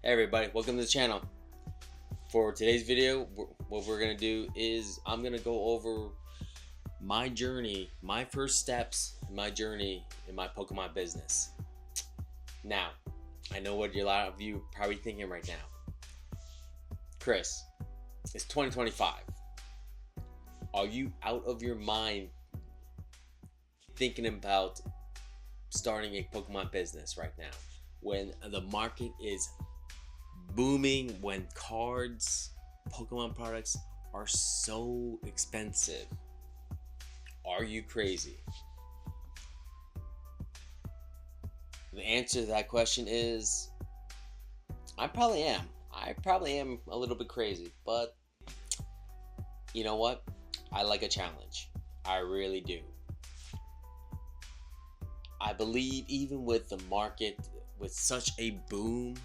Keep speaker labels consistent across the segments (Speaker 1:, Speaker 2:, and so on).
Speaker 1: Hey everybody, welcome to the channel. For today's video, what we're gonna do is I'm gonna go over my journey, my first steps in my journey in my Pokemon business. Now, I know what a lot of you are probably thinking right now. Chris, it's 2025. Are you out of your mind thinking about starting a Pokemon business right now when the market is booming, when cards, Pokemon products are so expensive? Are you crazy? The answer to that question is I probably am. I probably am a little bit crazy, but you know what? I like a challenge. I really do. I believe even with the market with such a boom,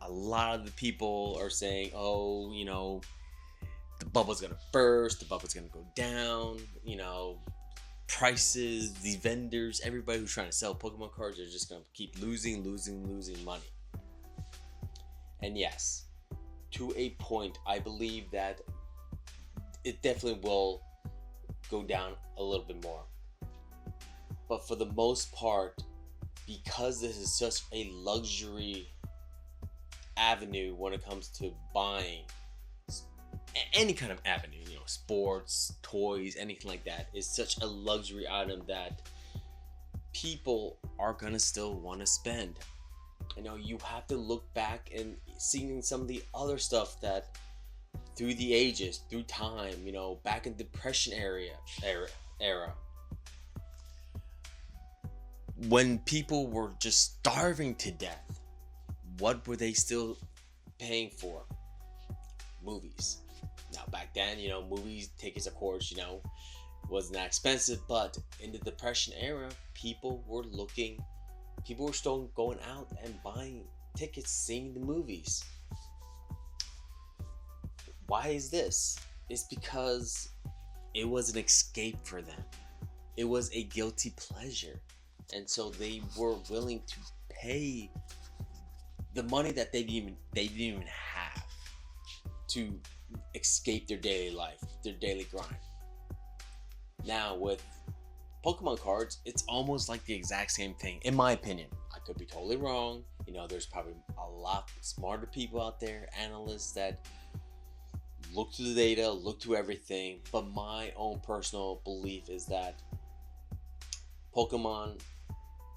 Speaker 1: a lot of the people are saying, oh, the bubble's gonna burst, the bubble's gonna go down, prices, these vendors, everybody who's trying to sell Pokemon cards are just gonna keep losing money. And yes, to a point, I believe that it definitely will go down a little bit more. But for the most part, because this is such a luxury avenue when it comes to buying any kind of avenue, sports, toys, anything like that, is such a luxury item that people are gonna still want to spend. You have to look back and seeing some of the other stuff that through the ages, through time, back in Depression era, when people were just starving to death, what were they still paying for? Movies. Now back then, movies tickets, of course, wasn't that expensive, but in the Depression era, people were still going out and buying tickets, seeing the movies. Why is this? It's because it was an escape for them. It was a guilty pleasure. And so they were willing to pay the money that they didn't even have to escape their daily life, their daily grind. Now with Pokemon cards, it's almost like the exact same thing, in my opinion. I could be totally wrong. There's probably a lot smarter people out there, analysts that look to the data, look to everything. But my own personal belief is that Pokemon,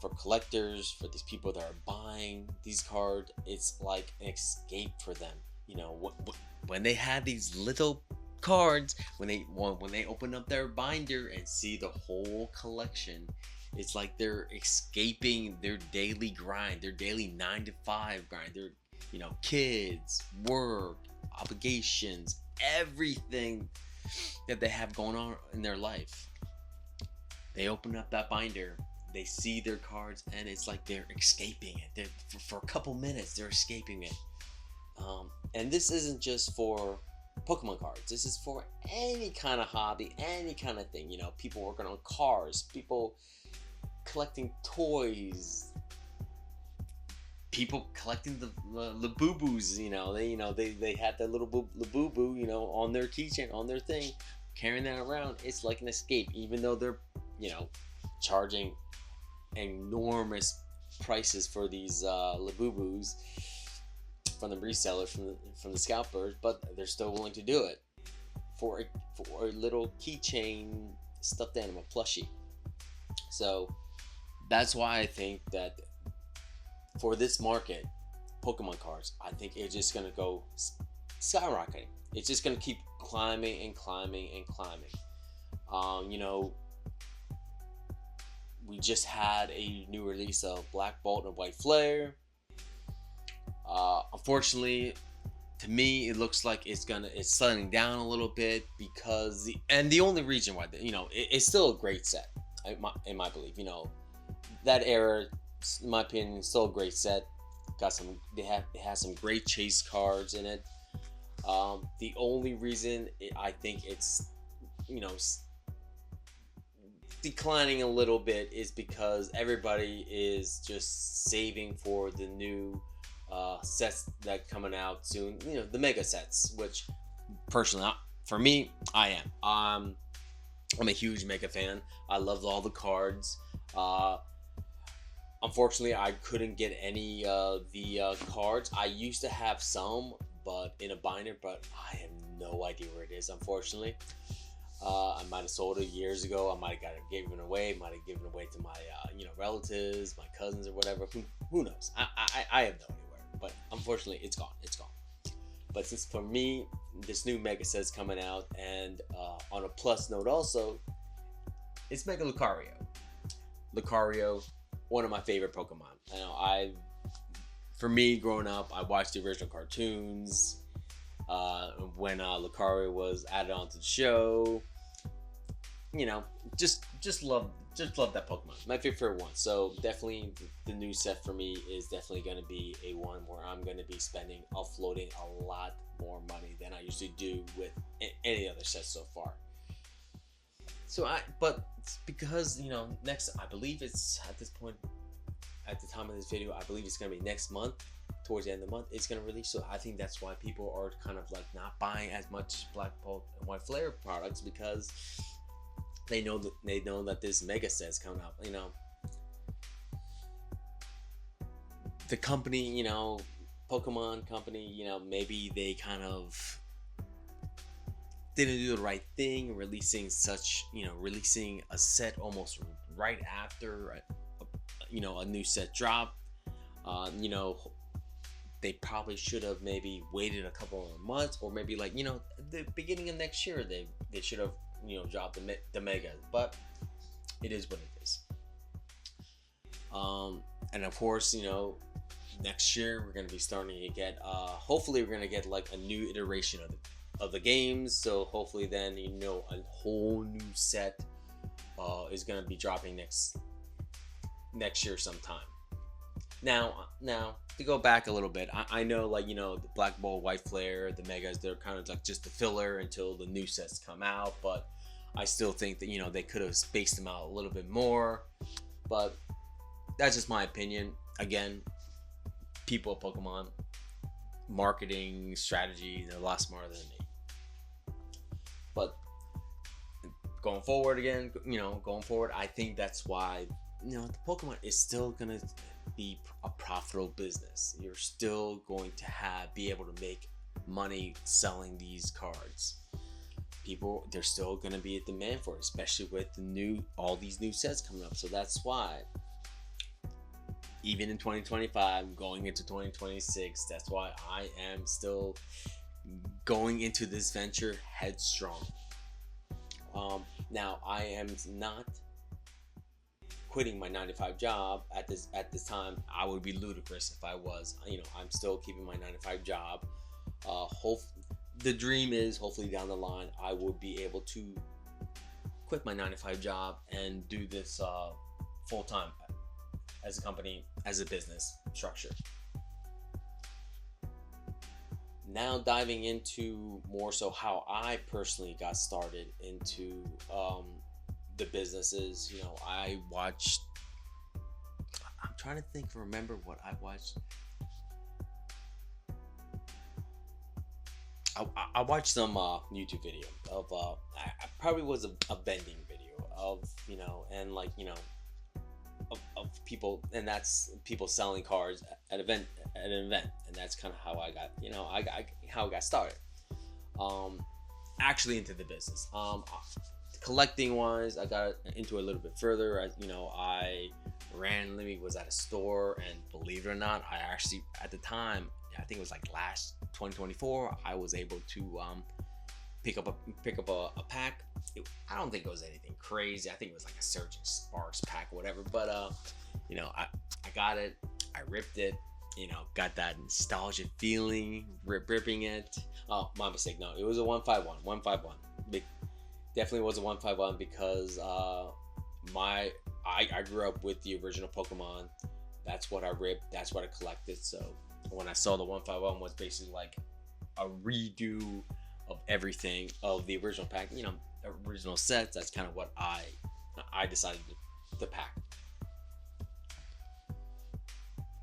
Speaker 1: for collectors, for these people that are buying these cards, it's like an escape for them. When they have these little cards, when they open up their binder and see the whole collection, it's like they're escaping their daily grind, their daily 9-to-5 grind, their kids, work, obligations, everything that they have going on in their life. They open up that binder, they see their cards, and it's like they're escaping it. For a couple minutes, they're escaping it. And this isn't just for Pokemon cards. This is for any kind of hobby, any kind of thing. People working on cars, people collecting toys, people collecting the Labubu's. They have that little Labubu, on their keychain, on their thing, carrying that around. It's like an escape, even though they're, charging enormous prices for these Labubu's from the resellers, from the scalpers, but they're still willing to do it for a little keychain stuffed animal plushie. So that's why I think that for this market, Pokemon cards, I think it's just gonna go skyrocketing. It's just gonna keep climbing and climbing and climbing. We just had a new release of Black Bolt and White Flare. Unfortunately, to me, it looks like it's slowing down a little bit because the only reason why it's still a great set, in my belief. That era, in my opinion, is still a great set. It has some great chase cards in it. The only reason I think it's declining a little bit is because everybody is just saving for the new sets that coming out soon. You know, the mega sets, which personally, for me, I am. I'm a huge mega fan. I love all the cards. Uh, Unfortunately, I couldn't get any of the cards. I used to have some, but in a binder, but I have no idea where it is. Unfortunately, I might have sold it years ago. I might have got it given away. Might have given it away to my relatives, my cousins, or whatever. Who knows? I have no idea where. But unfortunately, it's gone. It's gone. But since for me, this new Mega set's coming out, and on a plus note also, it's Mega Lucario. Lucario, one of my favorite Pokemon. For me, growing up, I watched the original cartoons. When Lucario was added onto the show, just love that Pokemon. My favorite one. So definitely, the new set for me is definitely going to be a one where I'm going to be offloading a lot more money than I usually do with any other set so far. But it's because next, I believe it's at this point, at the time of this video, I believe it's gonna be next month, towards the end of the month, it's gonna release. So I think that's why people are kind of like not buying as much Black Bolt and White Flare products, because they know that this mega set is coming out. The company, Pokemon company, maybe they kind of didn't do the right thing, releasing a set almost right after a new set drop. They probably should have maybe waited a couple more months, or maybe the beginning of next year they should have dropped the mega. But it is what it is. And of course, next year we're going to be starting to get hopefully we're going to get like a new iteration of the games. So hopefully then a whole new set is going to be dropping next year sometime. Now to go back a little bit, I know the Black Ball, White Flare, the Megas, they're kind of like just a filler until the new sets come out. But I still think that they could have spaced them out a little bit more. But that's just my opinion. Again, people at Pokemon marketing strategy, they're a lot smarter than me. But going forward, I think that's why the Pokemon is still gonna be a profitable business. You're still going to be able to make money selling these cards. There's still gonna be a demand for it, especially with all these new sets coming up. So that's why, even in 2025, going into 2026, that's why I am still going into this venture headstrong. Now I am not quitting my 9-to-5 job at this time. I would be ludicrous if I was. I'm still keeping my 9-to-5 job. The dream is hopefully down the line I will be able to quit my 9-to-5 job and do this full time as a company, as a business structure. Now diving into more so how I personally got started into the businesses. I'm trying to remember what I watched. I watched some YouTube video of I probably was a vending video of of people, and that's people selling cards at an event, and that's kind of how I got how I got started actually into the business. Collecting wise, I got into it a little bit further. I randomly was at a store, and believe it or not, I actually at the time, I think it was like last 2024, I was able to pick up a pack. I don't think it was anything crazy. I think it was like a Surging Sparks pack or whatever. But I got it. I ripped it. Got that nostalgia feeling, ripping it. Oh, my mistake. No, it was a 151. 151. Definitely was a 151 because I grew up with the original Pokemon. That's what I ripped. That's what I collected. So when I saw the 151 was basically like a redo of everything of the original pack, original sets. That's kind of what I decided to pack.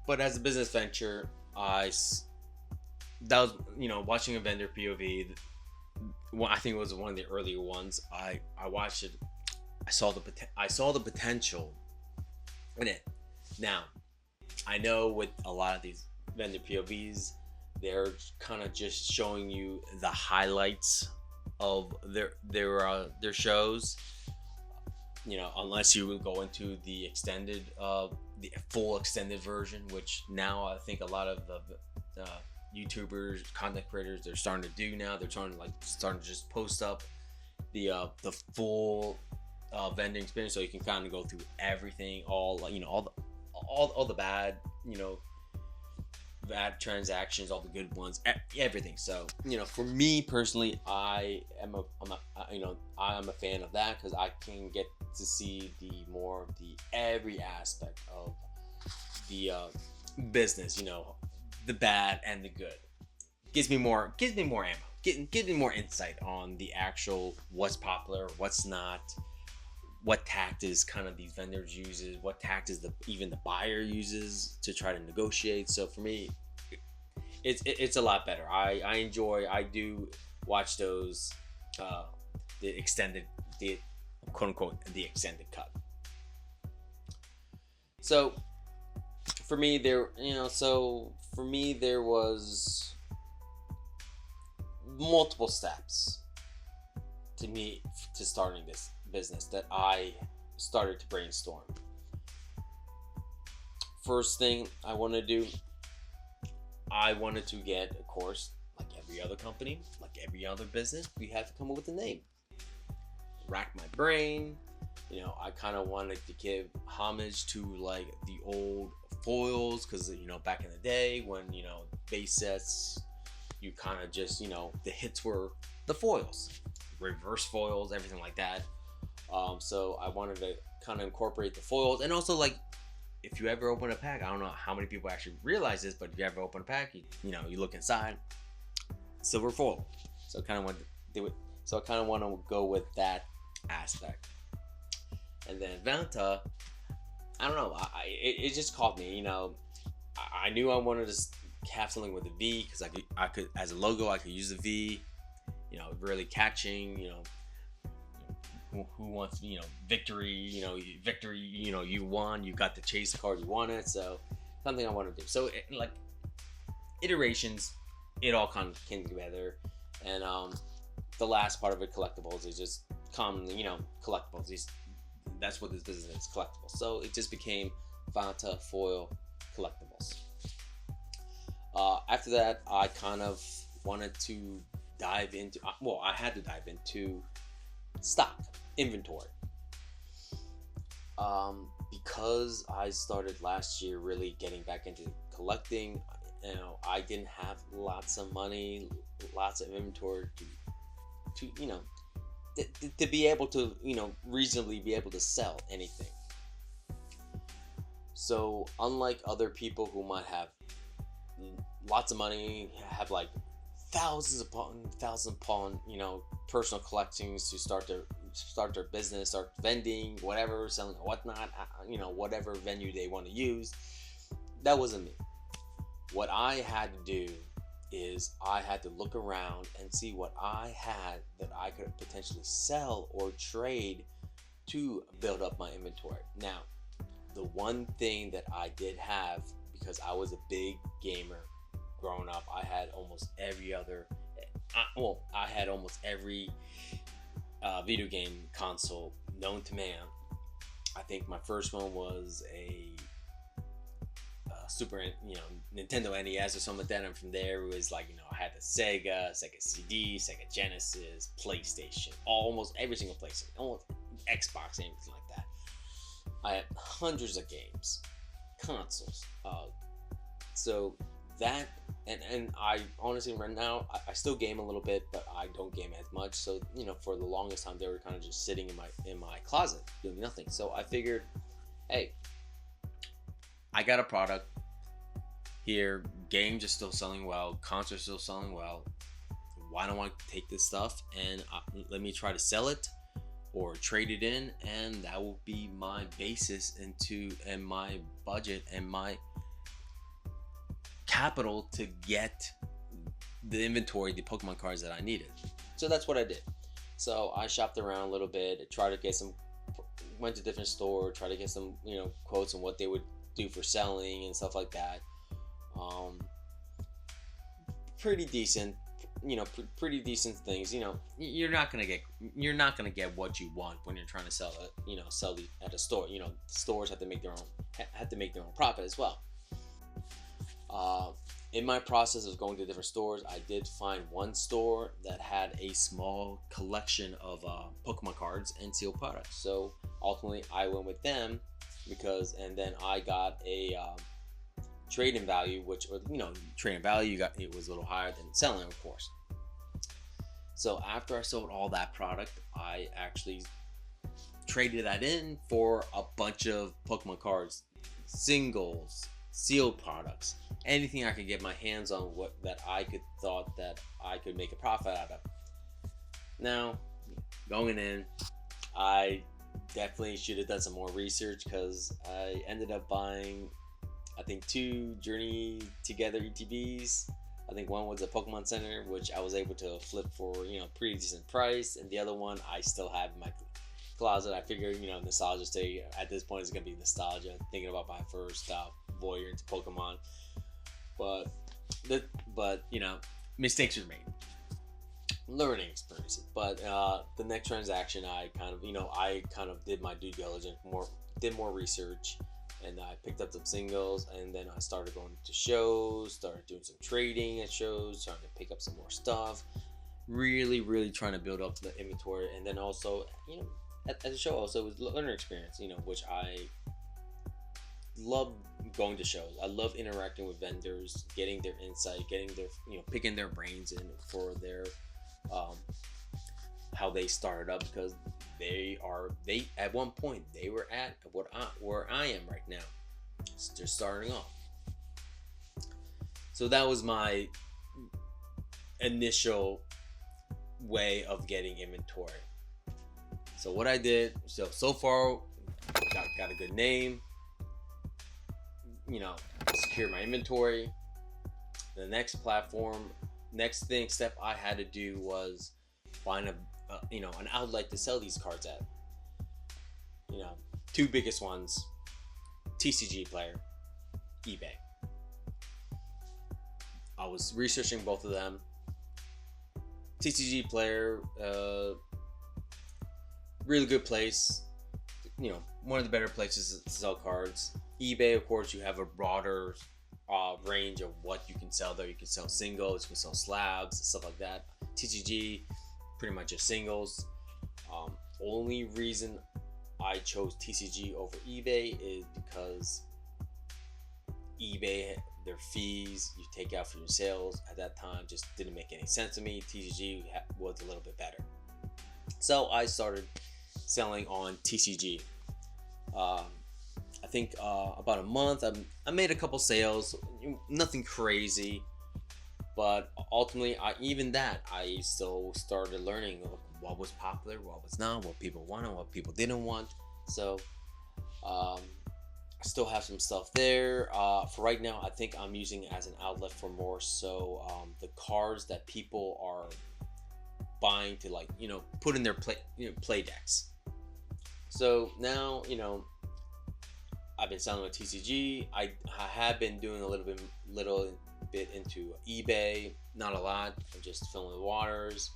Speaker 1: But as a business venture, that was, watching a vendor POV. I think it was one of the earlier ones. I watched it. I saw the potential in it. Now, I know with a lot of these vendor POVs, they're kind of just showing you the highlights of their shows. Unless you go into the the full extended version, which now I think a lot of the YouTubers, content creators, they're starting to do now. They're starting to just post up the full vending experience, so you can kind of go through everything, all the bad, bad transactions, all the good ones, everything. So for me personally, I am a fan of that, because I can get to see the every aspect of the business, the bad and the good. Gives me more ammo, gives me more insight on the actual what's popular, what's not, what tactics kind of these vendors uses, what tactics even the buyer uses to try to negotiate. So for me, it's a lot better. I do watch those the quote unquote the extended cut. So for me there was multiple steps to starting this business that I started to brainstorm. First thing I wanted to do, I wanted to get, of course, like every other company, like every other business, we had to come up with a name. Rack my brain. I kind of wanted to give homage to like the old foils, because back in the day when base sets, you kind of just the hits were the foils, reverse foils, everything like that. So I wanted to kind of incorporate the foils, and also like if you ever open a pack, I don't know how many people actually realize this, but if you ever open a pack, you look inside, silver foil. So I kind of want to do it. So I kind of want to go with that aspect. And then Vanta, I don't know, it just caught me. I knew I wanted to have something with a V, because I could as a logo I could use the V. Really catching. Who wants victory? Victory. You won. You got to chase the card you wanted. So something I want to do. So like iterations, it all kind of came together. And the last part of it, collectibles, is just commonly collectibles. That's what this business is, collectibles. So it just became Vanta Foil Collectibles. After that, I kind of wanted to dive into, I had to dive into stock inventory. Because I started last year really getting back into collecting, I didn't have lots of money, lots of inventory to be able to, reasonably be able to sell anything. So unlike other people who might have lots of money, have like thousands upon personal collections to start their business, start vending, whatever, selling whatnot, whatever venue they want to use, that wasn't me. What I had to do is I had to look around and see what I had that I could potentially sell or trade to build up my inventory. Now, the one thing that I did have, because I was a big gamer growing up, I had almost every video game console known to man. I think my first one was a Nintendo NES or something like that, and from there it was like, I had the Sega CD, Sega Genesis, PlayStation, almost every single PlayStation, almost Xbox, anything like that. I had hundreds of games, consoles. So that, and I honestly right now I still game a little bit, but I don't game as much. So for the longest time they were kind of just sitting in my closet doing nothing. So I figured, hey, I got a product here, games are still selling well, consoles are still selling well. Why don't I take this stuff and let me try to sell it or trade it in, and that will be my basis and my budget and my capital to get the inventory, the Pokemon cards that I needed. So that's what I did. So I shopped around a little bit, tried to get some, went to different stores, tried to get some, quotes on what they would do for selling and stuff like that. Pretty decent, pretty decent things. You're not gonna get what you want when you're trying to sell it. Sell at a store. Stores have to make their own profit as well. In my process of going to different stores, I did find one store that had a small collection of Pokemon cards and sealed products. So ultimately, I went with them and then I got a trade-in value, which, trade-in value, it was a little higher than selling, of course. So after I sold all that product, I actually traded that in for a bunch of Pokemon cards, singles, sealed products, anything I could get my hands on that I thought that I could make a profit out of. Now, going in, I definitely should have done some more research, because I ended up buying, I think, 2 Journey Together ETBs. I think one was a Pokemon Center, which I was able to flip for, pretty decent price, and the other one I still have in my closet. I figured, nostalgia stay. At this point, it's gonna be nostalgia, thinking about my first voyeur into Pokemon. But mistakes were made, learning experiences. But the next transaction, I kind of did my due diligence, did more research, and I picked up some singles, and then I started going to shows, started doing some trading at shows, starting to pick up some more stuff, really trying to build up the inventory. And then also, at the show also, it was learning experience, which I love going to shows. I love interacting with vendors, getting their insight, getting their, picking their brains in for their, how they started up, because they at one point they were at where I am right now, just starting off. So that was my initial way of getting inventory. So what I did, so far, got a good name, secure my inventory. The next step I had to do was find an outlet to sell these cards at. 2 biggest ones: TCG Player, eBay. I was researching both of them. TCG Player, really good place, one of the better places to sell cards. eBay, of course, you have a broader range of what you can sell there. You can sell singles, you can sell slabs, stuff like that. TCG, pretty much just singles. Only reason I chose TCG over eBay is because eBay, their fees you take out for your sales at that time just didn't make any sense to me. TCG was a little bit better. So I started selling on TCG. I think about a month, I made a couple sales, nothing crazy, but ultimately, I still started learning what was popular, what was not, what people wanted, what people didn't want. So I still have some stuff there. For right now, I think I'm using it as an outlet for more so the cards that people are buying to, like, put in their play decks. So now, I've been selling with TCG. I have been doing a little bit into eBay, not a lot. I'm just filling the waters.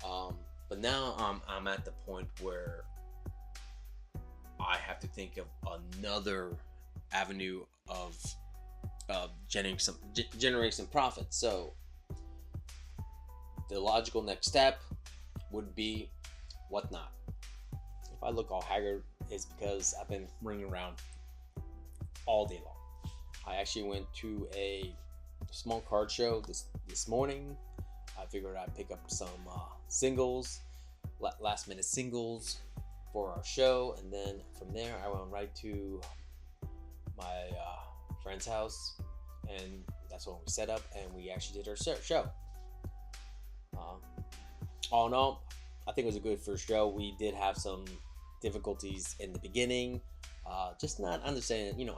Speaker 1: But now I'm at the point where I have to think of another avenue of generating some profit. So the logical next step would be Whatnot. If I look all haggard, it's because I've been running around all day long. I actually went to a small card show this morning. I figured I'd pick up some singles, last minute singles for our show, and then from there I went right to my friend's house, and that's when we set up and we actually did our show. All in all, I think it was a good first show. We did have some difficulties in the beginning, just not understanding.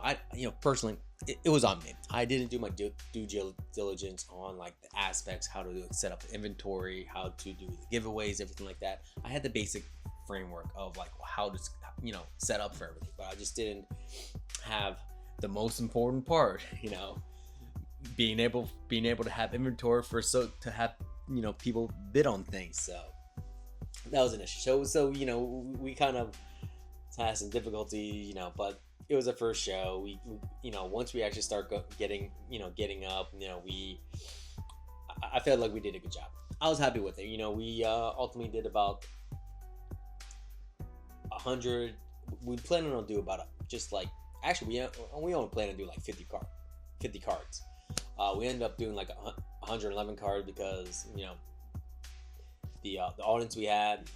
Speaker 1: Personally, it was on me. I didn't do my due diligence on like the aspects, how to set up the inventory, how to do the giveaways, everything like that. I had the basic framework of like how to set up for everything, but I just didn't have the most important part. Being able to have inventory to have people bid on things. So that was an issue. So we kind of had some difficulty, but it was a first show. We once we actually start getting up, I felt like we did a good job. I was happy with it. We ultimately did about 100. We planned on do about we only plan to do like 50 cards. We ended up doing like 111 cards because the audience we had.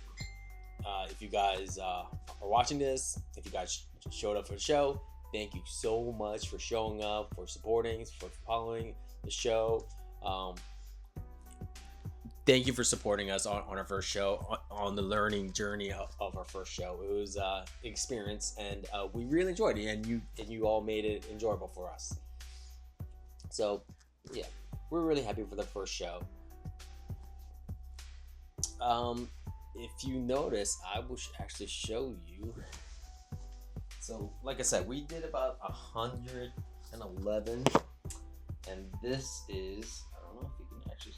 Speaker 1: If you guys are watching this, if you guys showed up for the show, thank you so much for showing up, for supporting, for following the show. Thank you for supporting us on our first show, on the learning journey of our first show. It was an experience, and we really enjoyed it, and you all made it enjoyable for us. So yeah, we're really happy for the first show. If you notice, I will actually show you. So like I said, we did about 111, and this is, I don't know if you can actually,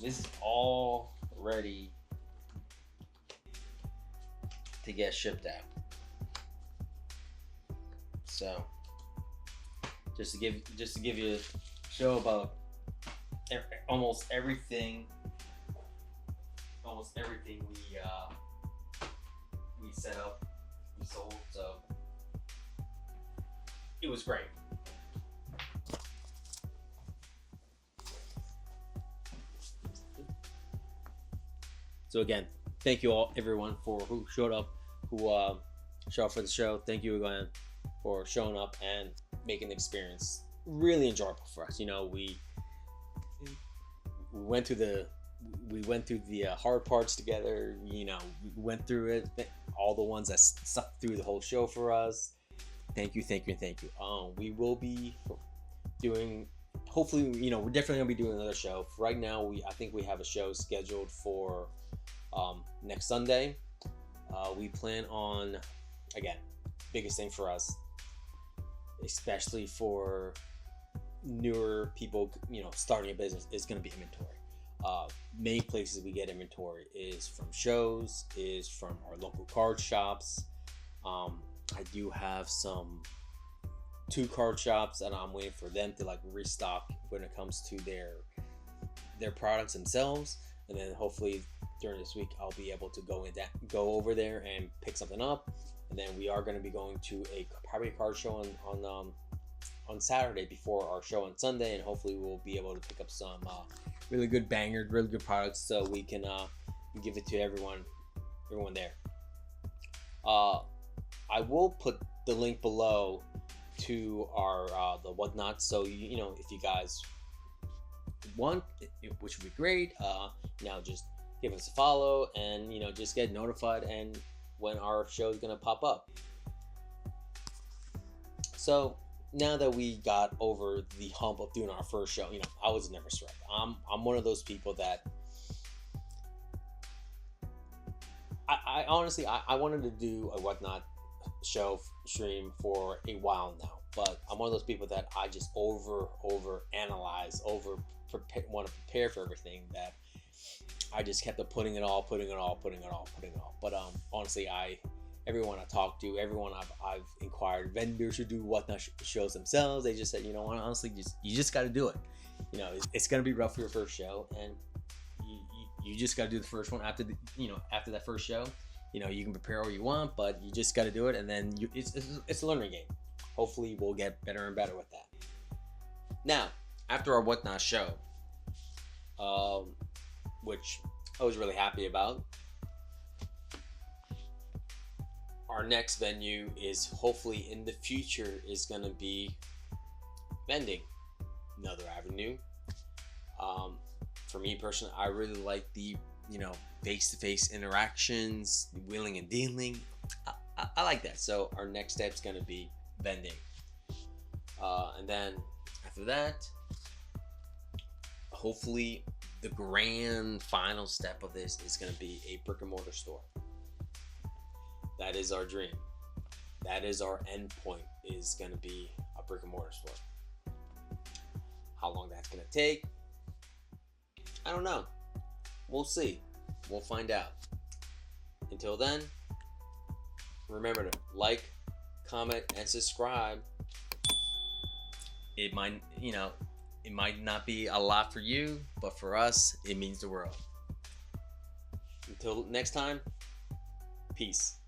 Speaker 1: this is all ready to get shipped out. So just to give you a show about almost everything we set up, we sold, so it was great. So again, thank you all, everyone, for who showed up, for the show. Thank you again for showing up and making the experience really enjoyable for us. We went through the hard parts together. We went through it, all the ones that stuck through the whole show for us. Thank you. We will be doing, hopefully, we're definitely gonna be doing another show. Right now, I think we have a show scheduled for next Sunday. We plan on, again, biggest thing for us, especially for newer people, starting a business, is going to be inventory. Many places we get inventory is from shows, is from our local card shops. I do have two card shops that I'm waiting for them to like restock when it comes to their products themselves, and then hopefully during this week I'll be able to go over there and pick something up. And then we are going to be going to probably a card show on Saturday before our show on Sunday, and hopefully we'll be able to pick up some really good bangers, really good products, so we can give it to everyone there. I will put the link below to our the whatnot, so if you guys want, which would be great, just give us a follow and just get notified and when our show is gonna pop up. So now that we got over the hump of doing our first show, I was nervous, right? I'm one of those people that I honestly wanted to do a whatnot show stream for a while now, but I'm one of those people that I just over analyze, want to prepare for everything, that I just kept putting it all. But honestly, everyone I talked to, everyone I've inquired, vendors who do whatnot shows themselves, they just said, honestly, you just got to do it. It's gonna be rough for your first show, and you just got to do the first one. After that first show, you can prepare all you want, but you just got to do it, and then it's a learning game. Hopefully, we'll get better and better with that. Now, after our whatnot show, which I was really happy about, our next venue is hopefully in the future is going to be vending, another avenue. For me personally, I really like the you know, face-to-face interactions, wheeling and dealing. I like that. So our next step is going to be vending. And then after that, hopefully the grand final step of this is going to be a brick and mortar store. That is our dream. That is our end point, is going to be a brick and mortar store. How long that's going to take, I don't know. We'll see. We'll find out. Until then, remember to like, comment, and subscribe. It might, you know, it might not be a lot for you, but for us, it means the world. Until next time, peace.